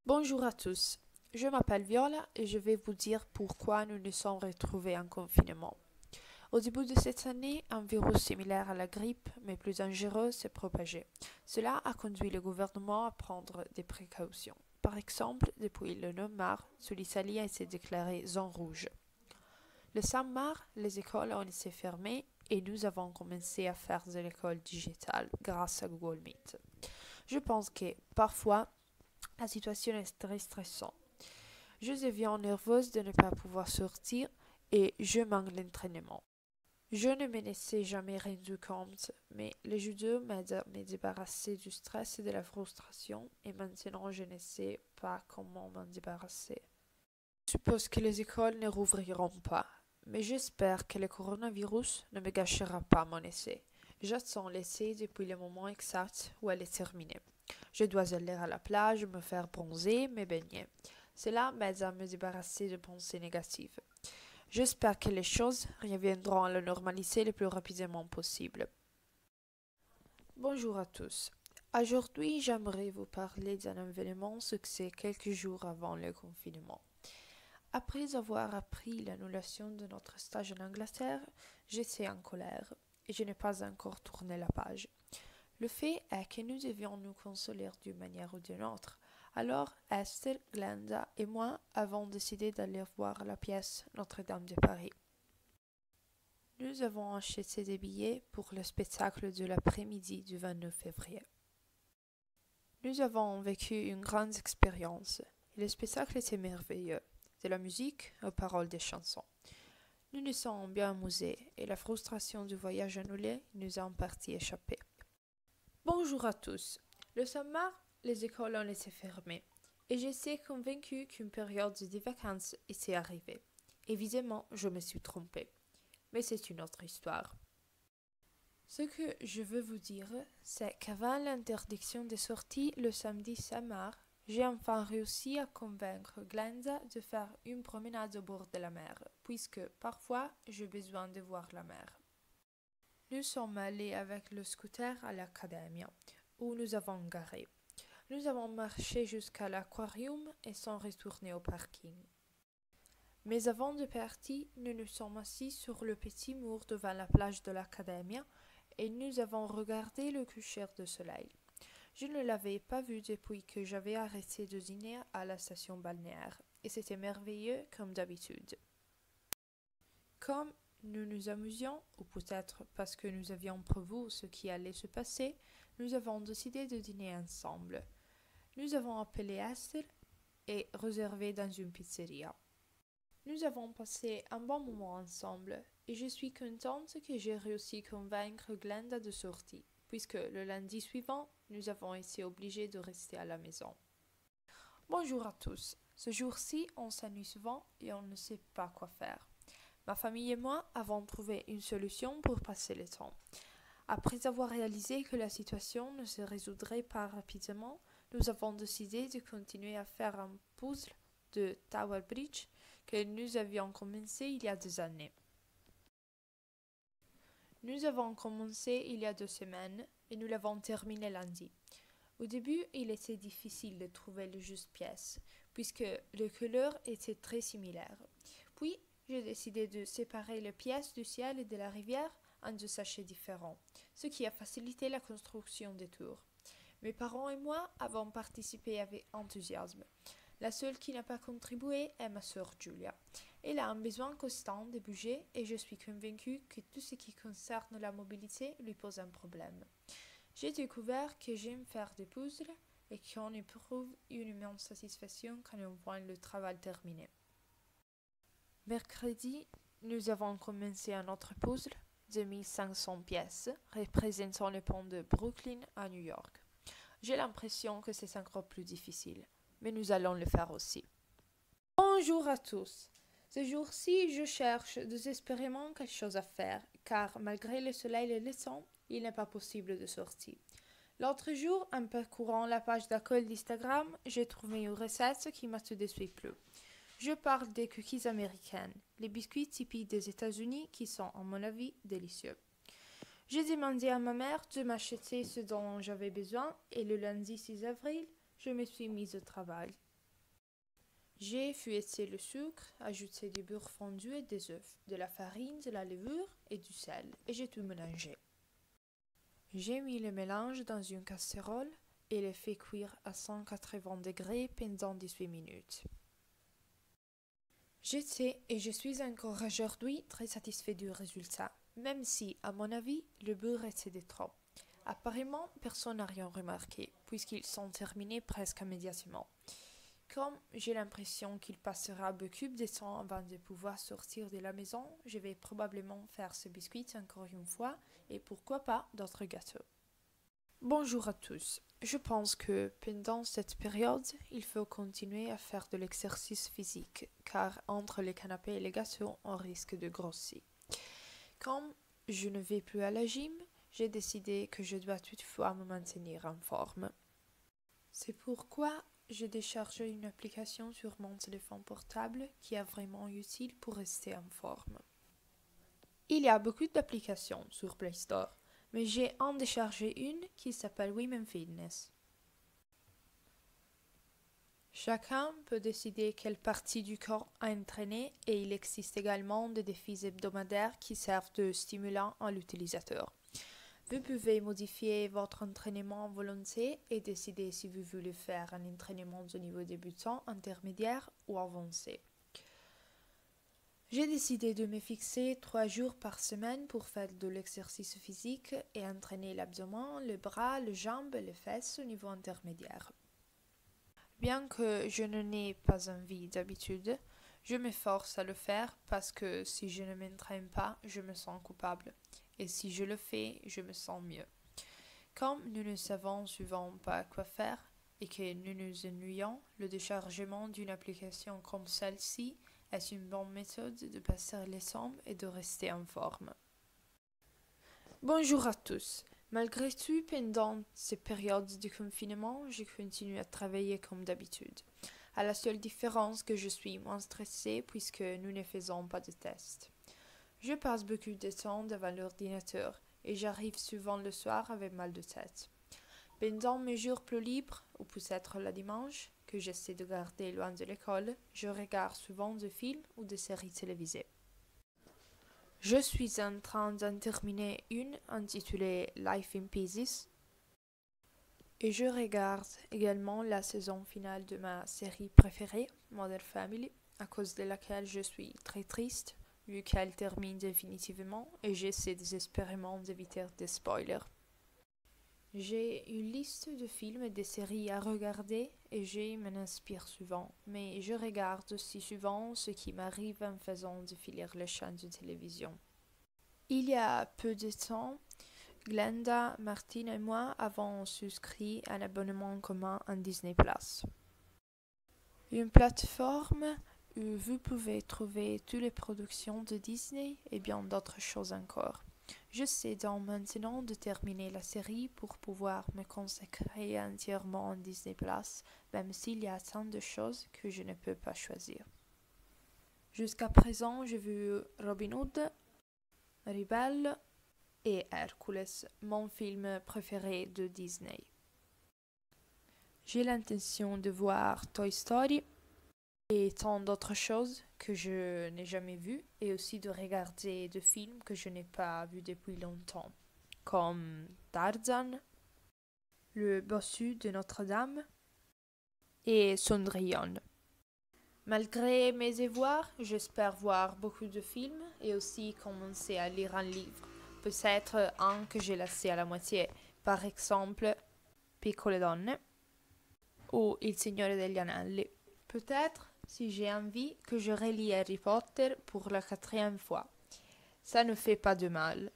Bonjour à tous, je m'appelle Viola et je vais vous dire pourquoi nous nous sommes retrouvés en confinement. Au début de cette année, un virus similaire à la grippe, mais plus dangereux, s'est propagé. Cela a conduit le gouvernement à prendre des précautions. Par exemple, depuis le 9 mars, l'Italie a été déclarée zone rouge. Le 5 mars, les écoles ont été fermées et nous avons commencé à faire de l'école digitale grâce à Google Meet. Je pense que parfois, la situation est très stressante. Je deviens nerveuse de ne pas pouvoir sortir et je manque l'entraînement. Je ne me laissais jamais rendu compte, mais le judo m'aide à me débarrasser du stress et de la frustration et maintenant je ne sais pas comment m'en débarrasser. Je suppose que les écoles ne rouvriront pas, mais j'espère que le coronavirus ne me gâchera pas mon essai. J'attends l'essai depuis le moment exact où elle est terminée. Je dois aller à la plage, me faire bronzer, me baigner. Cela m'aide à me débarrasser de pensées négatives. J'espère que les choses reviendront à la normalité le plus rapidement possible. Bonjour à tous. Aujourd'hui, j'aimerais vous parler d'un événement succès quelques jours avant le confinement. Après avoir appris l'annulation de notre stage en Angleterre, j'étais en colère et je n'ai pas encore tourné la page. Le fait est que nous devions nous consoler d'une manière ou d'une autre. Alors, Esther, Glenda et moi avons décidé d'aller voir la pièce Notre-Dame de Paris. Nous avons acheté des billets pour le spectacle de l'après-midi du 29 février. Nous avons vécu une grande expérience et le spectacle était merveilleux, de la musique aux paroles des chansons. Nous nous sommes bien amusés et la frustration du voyage annulé nous a en partie échappé. Bonjour à tous. Le 5 mars, les écoles ont été fermées et j'étais convaincue qu'une période de vacances était arrivée. Évidemment, je me suis trompée, mais c'est une autre histoire. Ce que je veux vous dire, c'est qu'avant l'interdiction des sorties le samedi 5 mars, j'ai enfin réussi à convaincre Glenda de faire une promenade au bord de la mer, puisque parfois j'ai besoin de voir la mer. Nous sommes allés avec le scooter à l'académie, où nous avons garé. Nous avons marché jusqu'à l'aquarium et sont retournés au parking. Mais avant de partir, nous nous sommes assis sur le petit mur devant la plage de l'académie et nous avons regardé le coucher de soleil. Je ne l'avais pas vu depuis que j'avais arrêté de dîner à la station balnéaire et c'était merveilleux comme d'habitude. Comme nous nous amusions, ou peut-être parce que nous avions prévu ce qui allait se passer, nous avons décidé de dîner ensemble. Nous avons appelé Esther et réservé dans une pizzeria. Nous avons passé un bon moment ensemble et je suis contente que j'ai réussi à convaincre Glenda de sortir, puisque le lundi suivant, nous avons été obligés de rester à la maison. Bonjour à tous. Ce jour-ci, on s'ennuie souvent et on ne sait pas quoi faire. Ma famille et moi avons trouvé une solution pour passer le temps. Après avoir réalisé que la situation ne se résoudrait pas rapidement, nous avons décidé de continuer à faire un puzzle de Tower Bridge que nous avions commencé il y a 2 années. Nous avons commencé il y a 2 semaines et nous l'avons terminé lundi. Au début, il était difficile de trouver le juste pièce, puisque les couleurs étaient très similaires. Puis, j'ai décidé de séparer les pièces du ciel et de la rivière en 2 sachets différents, ce qui a facilité la construction des tours. Mes parents et moi avons participé avec enthousiasme. La seule qui n'a pas contribué est ma sœur Julia. Elle a un besoin constant de bouger et je suis convaincue que tout ce qui concerne la mobilité lui pose un problème. J'ai découvert que j'aime faire des puzzles et qu'on éprouve une immense satisfaction quand on voit le travail terminé. Mercredi, nous avons commencé un autre puzzle de 1500 pièces représentant le pont de Brooklyn à New York. J'ai l'impression que c'est encore plus difficile, mais nous allons le faire aussi. Bonjour à tous. Ce jour-ci, je cherche désespérément quelque chose à faire, car malgré le soleil et le temps, il n'est pas possible de sortir. L'autre jour, en parcourant la page d'accueil d'Instagram, j'ai trouvé une recette qui m'a tout de suite plu. Je parle des cookies américaines, les biscuits typiques des États-Unis qui sont, à mon avis, délicieux. J'ai demandé à ma mère de m'acheter ce dont j'avais besoin et le lundi 6 avril, je me suis mise au travail. J'ai fouetté le sucre, ajouté du beurre fondu et des œufs, de la farine, de la levure et du sel, et j'ai tout mélangé. J'ai mis le mélange dans une casserole et le fait cuire à 180 degrés pendant 18 minutes. J'étais et je suis encore aujourd'hui très satisfait du résultat, même si, à mon avis, le beurre était de trop. Apparemment, personne n'a rien remarqué, puisqu'ils sont terminés presque immédiatement. Comme j'ai l'impression qu'il passera beaucoup de temps avant de pouvoir sortir de la maison, je vais probablement faire ce biscuit encore une fois, et pourquoi pas d'autres gâteaux. Bonjour à tous. Je pense que pendant cette période, il faut continuer à faire de l'exercice physique, car entre les canapés et les gâteaux, on risque de grossir. Comme je ne vais plus à la gym, j'ai décidé que je dois toutefois me maintenir en forme. C'est pourquoi j'ai déchargé une application sur mon téléphone portable qui est vraiment utile pour rester en forme. Il y a beaucoup d'applications sur Play Store, mais j'ai en déchargé une qui s'appelle Women Fitness. Chacun peut décider quelle partie du corps entraîner et il existe également des défis hebdomadaires qui servent de stimulant à l'utilisateur. Vous pouvez modifier votre entraînement à volonté et décider si vous voulez faire un entraînement de niveau débutant, intermédiaire ou avancé. J'ai décidé de me fixer 3 jours par semaine pour faire de l'exercice physique et entraîner l'abdomen, le bras, les jambes et les fesses au niveau intermédiaire. Bien que je n'en ai pas envie d'habitude, je m'efforce à le faire parce que si je ne m'entraîne pas, je me sens coupable. Et si je le fais, je me sens mieux. Comme nous ne savons souvent pas quoi faire et que nous nous ennuyons, le déchargement d'une application comme celle-ci est une bonne méthode de passer les temps et de rester en forme. Bonjour à tous. Malgré tout, pendant ces périodes de confinement, je continue à travailler comme d'habitude. À la seule différence que je suis moins stressée puisque nous ne faisons pas de tests. Je passe beaucoup de temps devant l'ordinateur et j'arrive souvent le soir avec mal de tête. Pendant mes jours plus libres, ou peut-être le dimanche, que j'essaie de garder loin de l'école, je regarde souvent des films ou des séries télévisées. Je suis en train d'en terminer une intitulée Life in Pieces et je regarde également la saison finale de ma série préférée, Modern Family, à cause de laquelle je suis très triste vu qu'elle termine définitivement et j'essaie désespérément d'éviter des spoilers. J'ai une liste de films et de séries à regarder et je m'en inspire souvent, mais je regarde aussi souvent ce qui m'arrive en faisant défiler les chaînes de télévision. Il y a peu de temps, Glenda, Martine et moi avons souscrit un abonnement commun à Disney+. Une plateforme où vous pouvez trouver toutes les productions de Disney et bien d'autres choses encore. J'essaie donc maintenant de terminer la série pour pouvoir me consacrer entièrement à Disney+, même s'il y a tant de choses que je ne peux pas choisir. Jusqu'à présent, j'ai vu Robin Hood, Rebelle et Hercules, mon film préféré de Disney. J'ai l'intention de voir Toy Story et tant d'autres choses que je n'ai jamais vues et aussi de regarder des films que je n'ai pas vus depuis longtemps, comme Tarzan, Le Bossu de Notre-Dame et Cendrillon. Malgré mes devoirs, j'espère voir beaucoup de films et aussi commencer à lire un livre, peut-être un que j'ai laissé à la moitié, par exemple Piccole donne ou Il Signore degli Anelli. Peut-être, si j'ai envie, que je relis Harry Potter pour la 4e fois. Ça ne fait pas de mal.